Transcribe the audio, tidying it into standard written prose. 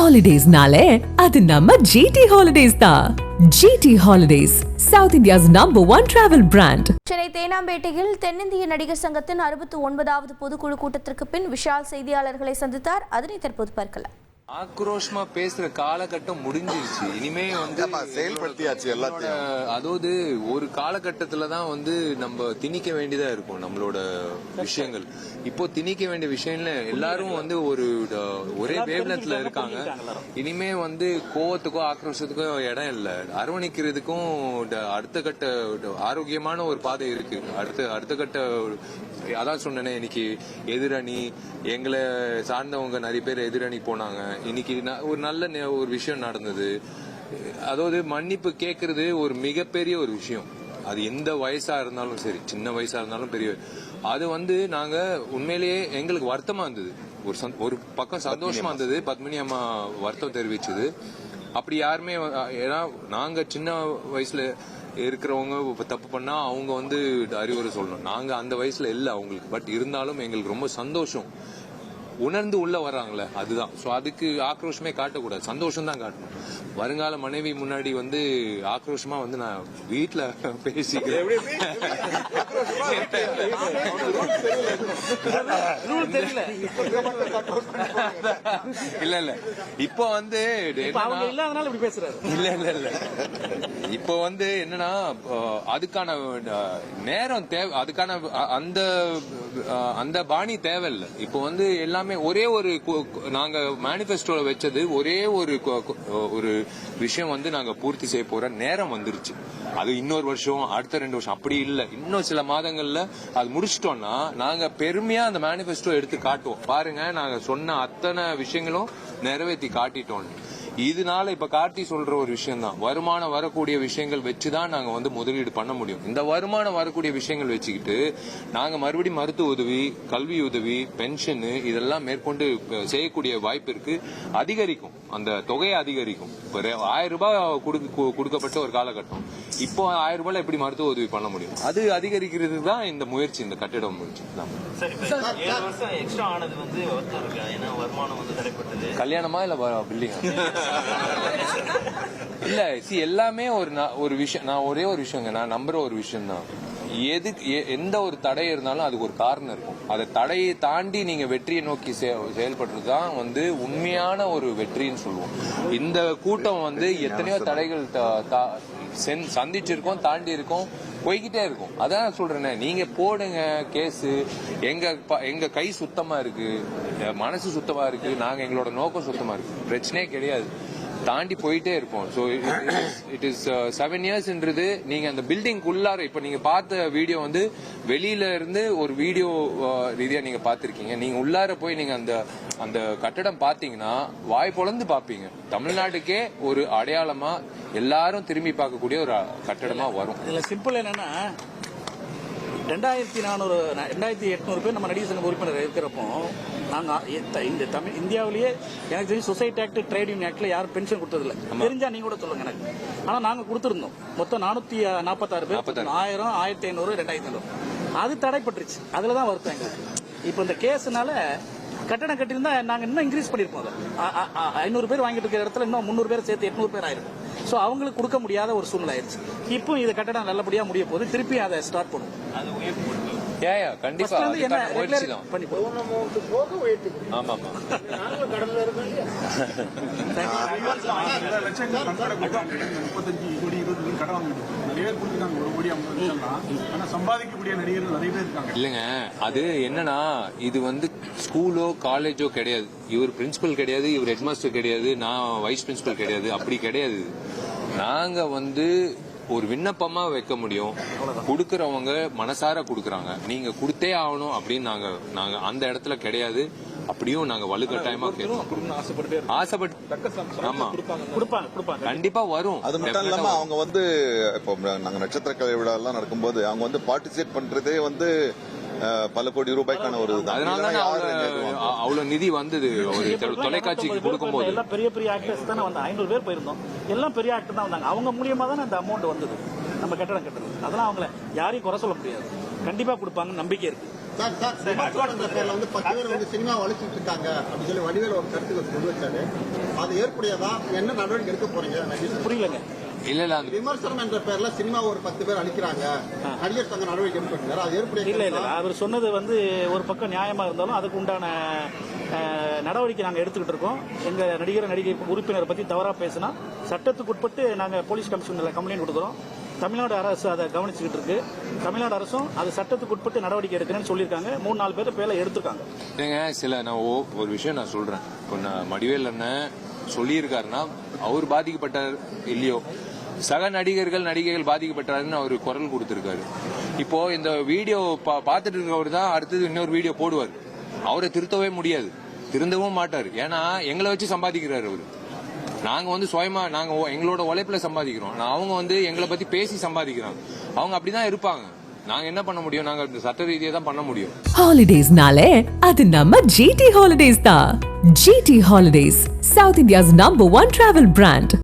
Holidays-nale, adu namma GT Holidays da. GT Holidays, South India's #1 travel brand. Chennai தேனாம்பேட்டையில் தென்னிந்திய நடிகர் சங்கத்தின் 69வது பொதுக்குழு கூட்டத்திற்கு பின் விஷால் செய்தியாளர்களை சந்தித்தார். அதனை தற்போது பார்க்கலாம். ஆக்ரோஷமா பேசுற காலகட்டம் முடிஞ்சிருச்சு. இனிமே வந்து செயல்படுத்தியாச்சு எல்லாத்தையும். அதாவது ஒரு காலகட்டத்துல தான் வந்து நம்ம திணிக்க வேண்டியதா இருக்கும் நம்மளோட விஷயங்கள். இப்போ திணிக்க வேண்டிய விஷயம்ல எல்லாரும் வந்து ஒரே வேவ்லென்த்ல இருக்காங்க. இனிமே வந்து கோவத்துக்கோ ஆக்ரோஷத்துக்கோ இடம் இல்ல. அரவணைக்கிறதுக்கும் அடுத்த கட்ட ஆரோக்கியமான ஒரு பாதை இருக்கு. அடுத்த கட்ட அதான் சொன்னேனே, இன்னைக்கு எதிரணி எங்களை சார்ந்தவங்க நிறைய பேர் எதிரணி போனாங்க. இன்னைக்கு ஒரு நல்ல ஒரு விஷயம் நடந்தது. அதாவது மன்னிப்பு கேட்கறது ஒரு மிகப்பெரிய ஒரு விஷயம். அது எந்த வயசா இருந்தாலும் சரி, சின்ன வயசா இருந்தாலும் பெரிய, அது வந்து நாங்க உண்மையிலேயே எங்களுக்கு வருத்தமா இருந்தது. ஒரு பக்கம் சந்தோஷமா இருந்தது. பத்மினி அம்மா வருத்தம் தெரிவிச்சது. அப்படி யாருமே, ஏன்னா நாங்க சின்ன வயசுல இருக்கிறவங்க தப்பு பண்ணா அவங்க வந்து அறிவுரை சொல்லணும். நாங்க அந்த வயசுல இல்ல அவங்களுக்கு. பட் இருந்தாலும் எங்களுக்கு ரொம்ப சந்தோஷம். உணர்ந்து உள்ள வர்றாங்களே, அதுதான். சோ அதுக்கு ஆக்ரோஷமே காட்டக்கூடாது, சந்தோஷம் தான் காட்டணும். வருங்கால மனைவி முன்னாடி வந்து ஆக்ரோஷமா வந்து நான் வீட்டுல பேசிக்கிறேன். இல்ல இல்ல இப்போ வந்து இல்ல இப்போ வந்து என்னன்னா, அதுக்கான நேரம் தேவை, அதுக்கான அந்த பாணி தேவையில்லை. இப்போ வந்து எல்லாமே ஒரே ஒரு, நாங்க மேனிபெஸ்டோல வச்சது ஒரே ஒரு விஷயம் வந்து நாங்க பூர்த்தி செய்ய போற நேரம் வந்துருச்சு. அது இன்னொரு வருஷம், அடுத்த 2 வருஷம் அப்படி இல்ல. இன்னும் சில மாதங்கள்ல அது முடிச்சிட்டோம்னா நாங்க பெருமையா அந்த மேனிபெஸ்டோ எடுத்து காட்டுவோம். பாருங்க, நாங்க சொன்ன அத்தனை விஷயங்களும் நிறைவேற்றி காட்டிட்டோம். இதனால இப்ப கார்த்தி சொல்ற ஒரு விஷயம் தான், வருமானம் வரக்கூடிய விஷயங்கள் வச்சுதான் நாங்க வந்து முதலீடு பண்ண முடியும். இந்த வருமானம் வரக்கூடிய விஷயங்கள் வச்சுக்கிட்டு நாங்க மறுபடியும் மருத்துவ உதவி, கல்வி உதவி, பென்ஷன் இதெல்லாம் மேற்கொண்டு செய்யக்கூடிய வாய்ப்பு இருக்கு. அதிகரிக்கும், அந்த தொகையை அதிகரிக்கும். 1000 ரூபாய் கொடுக்கப்பட்ட ஒரு காலகட்டம், இப்போ 1000 ரூபாய் எப்படி மருத்துவ உதவி பண்ண முடியும்? அது அதிகரிக்கிறது தான் இந்த முயற்சி, இந்த கட்டிடம் முயற்சி தான். கல்யாணமா இல்ல பில்டிங் இல்ல, எல்லாமே ஒரு விஷயம். நான் ஒரே ஒரு விஷயங்க, நான் நம்புற ஒரு விஷயம் தான், எந்த ஒரு தடை இருந்தாலும் அதுக்கு ஒரு காரணம் இருக்கும். அந்த தடையை தாண்டி நீங்க வெற்றியை நோக்கி செயல்படுறதுதான் வந்து உண்மையான ஒரு வெற்றின்னு சொல்லுவோம். இந்த கூட்டம் வந்து எத்தனையோ தடைகள் சந்திச்சிருக்கோம், தாண்டி இருக்கோம், போய்கிட்டே இருக்கும். அதான் நான் சொல்றேன், நீங்க போடுங்க கேஸ். எங்க கை சுத்தமா இருக்கு, மனசு சுத்தமா இருக்கு, நாங்க எங்களோட நோக்கம் சுத்தமா இருக்கு, பிரச்சனையே கிடையாது. தாண்டி போயிட்டே இருப்போம். ஸோ இட் இஸ் 7 இயர்ஸ்ன்றது நீங்க அந்த பில்டிங் உள்ளார, இப்ப நீங்க பார்த்த வீடியோ வந்து வெளியில இருந்து ஒரு வீடியோ ரீதியா நீங்க பாத்திருக்கீங்க. நீங்க உள்ளார போய் நீங்க அந்த கட்டடம் பாத்தீங்கன்னா வாய் பொளந்து பாப்பீங்க. தமிழ்நாட்டுக்கே ஒரு அடையாளமா எல்லாரும் திரும்பி பார்க்கக்கூடிய ஒரு கட்டடமா வரும். இதுல சிம்பிள் என்னன்னா, 2800 பேர் நம்ம நடிகர் சங்க உறுப்பினர் இருக்கிறப்போ, நாங்க இந்தியாவிலேயே எனக்கு தெரிஞ்சு சொசைட்டி ஆக்ட், ட்ரேட் யூனியன் ஆக்ட்ல யாரும் பென்ஷன் கொடுத்ததில்ல. தெரிஞ்சா நீங்க கூட சொல்லுங்க எனக்கு. ஆனா நாங்க கொடுத்திருந்தோம். மொத்தம் 446 பேர், 1000, 1500, 2500. அது தடைப்பட்டுருச்சு. அதுலதான் வருத்தம் எங்களுக்கு. இப்ப இந்த கேஸ்னால கட்டணம் கட்டியிருந்தா நாங்க இன்னும் இன்க்ரீஸ் பண்ணிருப்போம். 500 பேர் வாங்கிட்டு இருக்கிற இடத்துல இன்னும் 300 பேர் சேர்த்து 800 பேர் ஆயிருக்கும். சோ அவங்களுக்கு கொடுக்க முடியாத ஒரு சூழ்நிலை ஆயிருச்சு. இப்போ இந்த கட்டணம் நல்லபடியா முடிய போது திருப்பி அதை ஸ்டார்ட் பண்ணுவோம். கண்டிப்பா இல்லங்க. அது என்னன்னா, இது வந்து ஸ்கூலோ காலேஜோ கிடையாது. இவர் பிரின்சிபல் கிடையாது, இவர் ஹெட்மாஸ்டர் கிடையாது, நான் வைஸ் பிரின்சிபல் கிடையாது. அப்படி கிடையாது. நாங்க வந்து ஒரு விண்ணப்பமா வைக்க முடியும். கொடுக்கறவங்க மனசார கொடுக்கறாங்க, நீங்க கொடுத்தே ஆகணும் அப்படின்னு நாங்க அந்த இடத்துல கிடையாது. அப்படியும் நாங்க வலுக்கட்டாயமா கண்டிப்பா வரும். அது மட்டும் இல்லாம அவங்க வந்து இப்போ நாங்க நட்சத்திர கலை விழா எல்லாம் நடக்கும்போது அவங்க வந்து பார்ட்டிசிபேட் பண்றதே வந்து பல கோடி ரூபாய்க்கான ஒரு, அவ்வளவு நிதி வந்தது ஒரு தொலைக்காட்சிக்கு கொடுக்கும்போது. எல்லாம் பெரிய பெரிய ஆக்டர்ஸ் தானே வந்து 500 பேர் போயிருந்தோம். எல்லாம் பெரிய ஆக்டர் தான் வந்தாங்க. அவங்க மூலியமா தானே அந்த அமௌண்ட் வந்தது நம்ம கட்டடம் கட்டுறது. அதெல்லாம் அவங்கள யாரையும் குறை சொல்ல முடியாது. கண்டிப்பா கொடுப்பாங்க, நம்பிக்கை இருக்கு. சார் விமர்சனம்ன்ற பேர்ல வந்து 10 பேர் வந்து சினிமா வலிச்சுட்டு இருக்காங்க அப்படின்னு சொல்லி வடிவேல் ஒரு கருத்துக்கள் கொண்டு வச்சாரு. அது ஏற்புடையதா? என்ன நடவடிக்கை எடுக்க போறீங்க? புரியலங்க. இல்ல அந்த விமர்சனம் என்ற பேர்ல சினிமா ஒரு 10 பேர் அழிக்கிறாங்க, நடிகர் சங்க நடவடிக்கை எடுக்கிறார். அது ஏற்புடைய? இல்ல அவர் சொன்னது வந்து ஒரு பக்கம் நியாயமா இருந்தாலும் அதுக்கு உண்டான நடவடிக்கை நாங்க எடுத்துக்கிட்டு இருக்கோம். எங்க நடிகை உறுப்பினர் பத்தி தவறா பேசினா சட்டத்துக்கு உட்பட்டு நாங்க போலீஸ் கமிஷனர்ல கம்ப்ளைண்ட் கொடுக்குறோம். தமிழ்நாடு அரசு அதை கவனிச்சுக்கிட்டு இருக்கு. தமிழ்நாடு அரசும் அது சட்டத்துக்கு உட்பட்டு நடவடிக்கை எடுக்கிறேன்னு சொல்லியிருக்காங்க. 3-4 பேர் பேர்ல எடுத்திருக்காங்க. நான் ஒரு விஷயம் நான் சொல்றேன். இப்போ மடிவேல் அண்ணன் சொல்லியிருக்காருன்னா அவர் பாதிக்கப்பட்டார் இல்லையோ, சக நடிகைகள் பாதிக்கப்பட்டாருன்னு அவர் குரல் கொடுத்திருக்காரு. இப்போ இந்த வீடியோ பார்த்துட்டு இருக்கவர் தான் அடுத்தது இன்னொரு வீடியோ போடுவார். அவரை திருத்தவே முடியாது, திருந்தவும் மாட்டார். ஏன்னா எங்களை வச்சு சம்பாதிக்கிறாரு அவரு. நாங்க வந்து சுயமா எங்களோட உழைப்புல சம்பாதிக்கிறோம். அவங்க வந்து எங்களை பத்தி பேசி சம்பாதிக்கிறாங்க. அவங்க அப்படிதான் இருப்பாங்க. நாங்க என்ன பண்ண முடியும்? நாங்க இந்த சட்ட ரீதியா தான் பண்ண முடியும். ஹாலிடேஸ்னாலே அது நம்ம GT Holidays தான். GT Holidays, South India's #1 travel brand.